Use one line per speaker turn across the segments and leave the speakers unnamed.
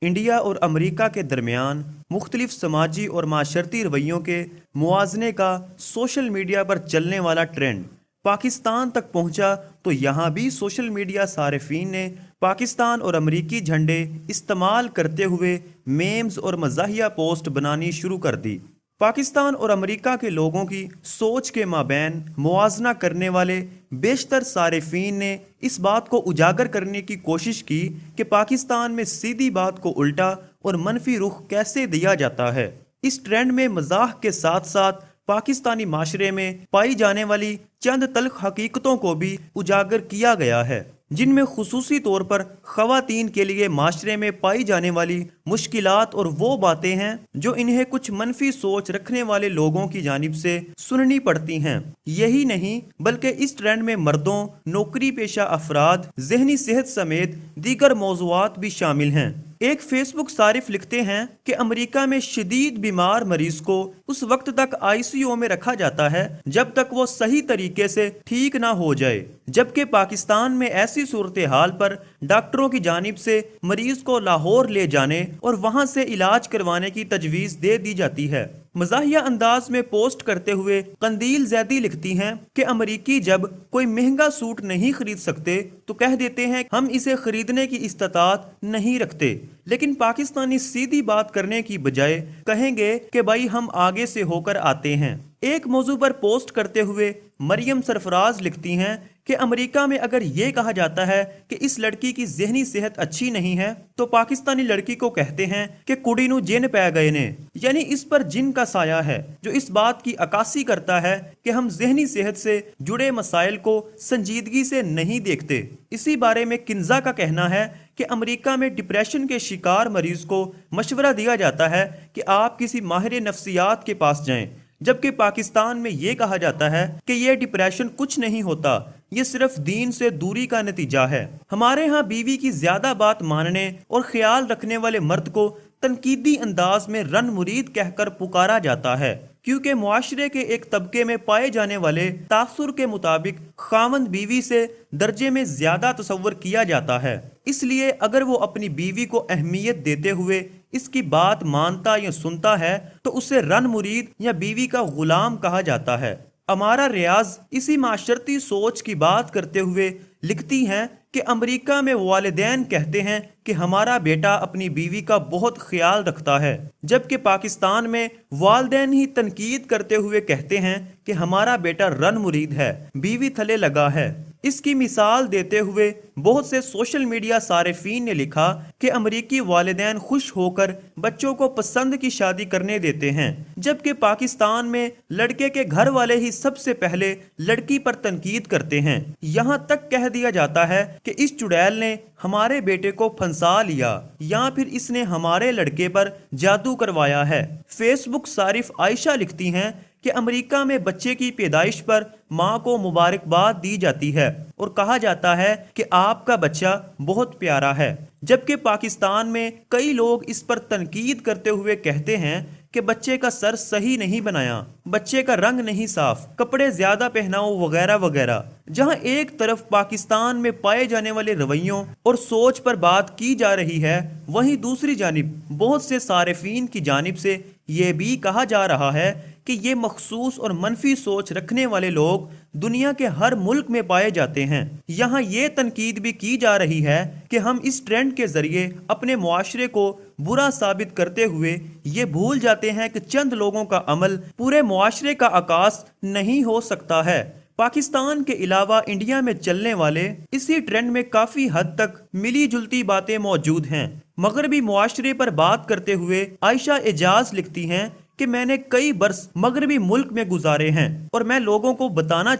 India اور امریکہ کے درمیان مختلف سماجی اور معاشرتی رویوں کے موازنے کا سوشل میڈیا پر چلنے والا ٹرینڈ پاکستان تک پہنچا تو یہاں بھی سوشل میڈیا صارفین نے پاکستان اور امریکی جھنڈے استعمال کرتے ہوئے میمز اور مزاحیہ پوسٹ بنانی شروع کر دی۔ پاکستان اور امریکہ کے لوگوں کی سوچ کے مابین موازنہ کرنے والے بیشتر صارفین نے اس بات کو اجاگر کرنے کی کوشش کی کہ پاکستان میں سیدھی بات کو الٹا اور منفی رخ کیسے دیا جاتا ہے۔ اس ٹرینڈ میں مزاح کے ساتھ ساتھ پاکستانی معاشرے میں پائی جانے والی چند تلخ حقیقتوں کو بھی اجاگر کیا گیا ہے، جن میں خصوصی طور پر خواتین کے لیے معاشرے میں پائی جانے والی مشکلات اور وہ باتیں ہیں جو انہیں کچھ منفی سوچ رکھنے والے لوگوں کی جانب سے سننی پڑتی ہیں۔ یہی نہیں بلکہ اس ٹرینڈ میں مردوں، نوکری پیشہ افراد، ذہنی صحت سمیت دیگر موضوعات بھی شامل ہیں۔ ایک فیس بک صارف لکھتے ہیں کہ امریکہ میں شدید بیمار مریض کو اس وقت تک ICU میں رکھا جاتا ہے جب تک وہ صحیح طریقے سے ٹھیک نہ ہو جائے، جبکہ پاکستان میں ایسی صورتحال پر ڈاکٹروں کی جانب سے مریض کو لاہور لے جانے اور وہاں سے علاج کروانے کی تجویز دے دی جاتی ہے۔ مزاحیہ انداز میں پوسٹ کرتے ہوئے قندیل زیدی لکھتی ہیں کہ امریکی جب کوئی مہنگا سوٹ نہیں خرید سکتے تو کہہ دیتے ہیں ہم اسے خریدنے کی استطاعت نہیں رکھتے، لیکن پاکستانی سیدھی بات کرنے کی بجائے کہیں گے کہ بھائی ہم آگے سے ہو کر آتے ہیں۔ ایک موضوع پر پوسٹ کرتے ہوئے مریم سرفراز لکھتی ہیں کہ امریکہ میں اگر یہ کہا جاتا ہے کہ اس لڑکی کی ذہنی صحت اچھی نہیں ہے تو پاکستانی لڑکی کو کہتے ہیں کہ کڑی نو جن پی گئے نے، یعنی اس پر جن کا سایہ ہے، جو اس بات کی عکاسی کرتا ہے کہ ہم ذہنی صحت سے جڑے مسائل کو سنجیدگی سے نہیں دیکھتے۔ اسی بارے میں کنزا کا کہنا ہے کہ امریکہ میں ڈپریشن کے شکار مریض کو مشورہ دیا جاتا ہے کہ آپ کسی ماہر نفسیات کے پاس جائیں، جبکہ پاکستان میں یہ کہا جاتا ہے کہ یہ ڈپریشن کچھ نہیں ہوتا، یہ صرف دین سے دوری کا نتیجہ ہے۔ ہمارے ہاں بیوی کی زیادہ بات ماننے اور خیال رکھنے والے مرد کو تنقیدی انداز میں رن مرید کہہ کر پکارا جاتا ہے، کیونکہ معاشرے کے ایک طبقے میں پائے جانے والے تاثر کے مطابق خاوند بیوی سے درجے میں زیادہ تصور کیا جاتا ہے۔ اس لیے اگر وہ اپنی بیوی کو اہمیت دیتے ہوئے اس کی بات مانتا یا سنتا ہے تو اسے رن مرید یا بیوی کا غلام کہا جاتا ہے۔ امارا ریاض اسی معاشرتی سوچ کی بات کرتے ہوئے لکھتی ہیں کہ امریکہ میں والدین کہتے ہیں کہ ہمارا بیٹا اپنی بیوی کا بہت خیال رکھتا ہے، جبکہ پاکستان میں والدین ہی تنقید کرتے ہوئے کہتے ہیں کہ ہمارا بیٹا رن مرید ہے، بیوی تھلے لگا ہے۔ اس کی مثال دیتے ہوئے بہت سے سوشل میڈیا صارفین نے لکھا کہ امریکی والدین خوش ہو کر بچوں کو پسند کی شادی کرنے دیتے ہیں، جبکہ پاکستان میں لڑکے کے گھر والے ہی سب سے پہلے لڑکی پر تنقید کرتے ہیں۔ یہاں تک کہہ دیا جاتا ہے کہ اس چڑیل نے ہمارے بیٹے کو پھنسا لیا یا پھر اس نے ہمارے لڑکے پر جادو کروایا ہے۔ فیس بک صارف عائشہ لکھتی ہیں کہ امریکہ میں بچے کی پیدائش پر ماں کو مبارکباد دی جاتی ہے اور کہا جاتا ہے کہ آپ کا بچہ بہت پیارا ہے، جبکہ پاکستان میں کئی لوگ اس پر تنقید کرتے ہوئے کہتے ہیں کہ بچے کا سر صحیح نہیں بنایا، بچے کا رنگ نہیں صاف، کپڑے زیادہ پہناؤ وغیرہ وغیرہ۔ جہاں ایک طرف پاکستان میں پائے جانے والے رویوں اور سوچ پر بات کی جا رہی ہے، وہیں دوسری جانب بہت سے صارفین کی جانب سے یہ بھی کہا جا رہا ہے کہ یہ مخصوص اور منفی سوچ رکھنے والے لوگ دنیا کے ہر ملک میں پائے جاتے ہیں۔ یہاں یہ تنقید بھی کی جا رہی ہے کہ ہم اس ٹرینڈ کے ذریعے اپنے معاشرے کو برا ثابت کرتے ہوئے یہ بھول جاتے ہیں کہ چند لوگوں کا عمل پورے معاشرے کا عکاس نہیں ہو سکتا ہے۔ پاکستان کے علاوہ انڈیا میں چلنے والے اسی ٹرینڈ میں کافی حد تک ملی جلتی باتیں موجود ہیں۔ مغربی معاشرے پر بات کرتے ہوئے عائشہ اعجاز لکھتی ہیں کہ میں نے کئی برس مغربی ملک میں گزارے ہیں اور میں لوگوں کو بتانا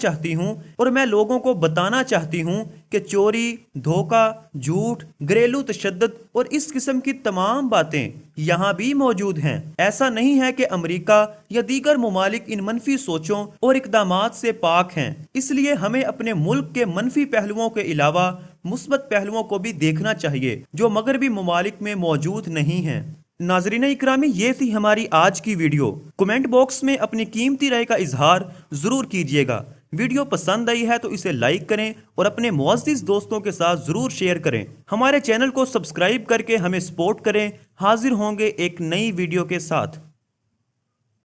چاہتی ہوں کہ چوری، دھوکہ، جھوٹ، گھریلو تشدد اور اس قسم کی تمام باتیں یہاں بھی موجود ہیں۔ ایسا نہیں ہے کہ امریکہ یا دیگر ممالک ان منفی سوچوں اور اقدامات سے پاک ہیں، اس لیے ہمیں اپنے ملک کے منفی پہلوؤں کے علاوہ مثبت پہلوؤں کو بھی دیکھنا چاہیے جو مغربی ممالک میں موجود نہیں ہیں۔ ناظرین اکرامی، یہ تھی ہماری آج کی ویڈیو۔ کمنٹ باکس میں اپنی قیمتی رائے کا اظہار ضرور کیجیے گا۔ ویڈیو پسند آئی ہے تو اسے لائک کریں اور اپنے معزز دوستوں کے ساتھ ضرور شیئر کریں۔ ہمارے چینل کو سبسکرائب کر کے ہمیں سپورٹ کریں۔ حاضر ہوں گے ایک نئی ویڈیو کے ساتھ۔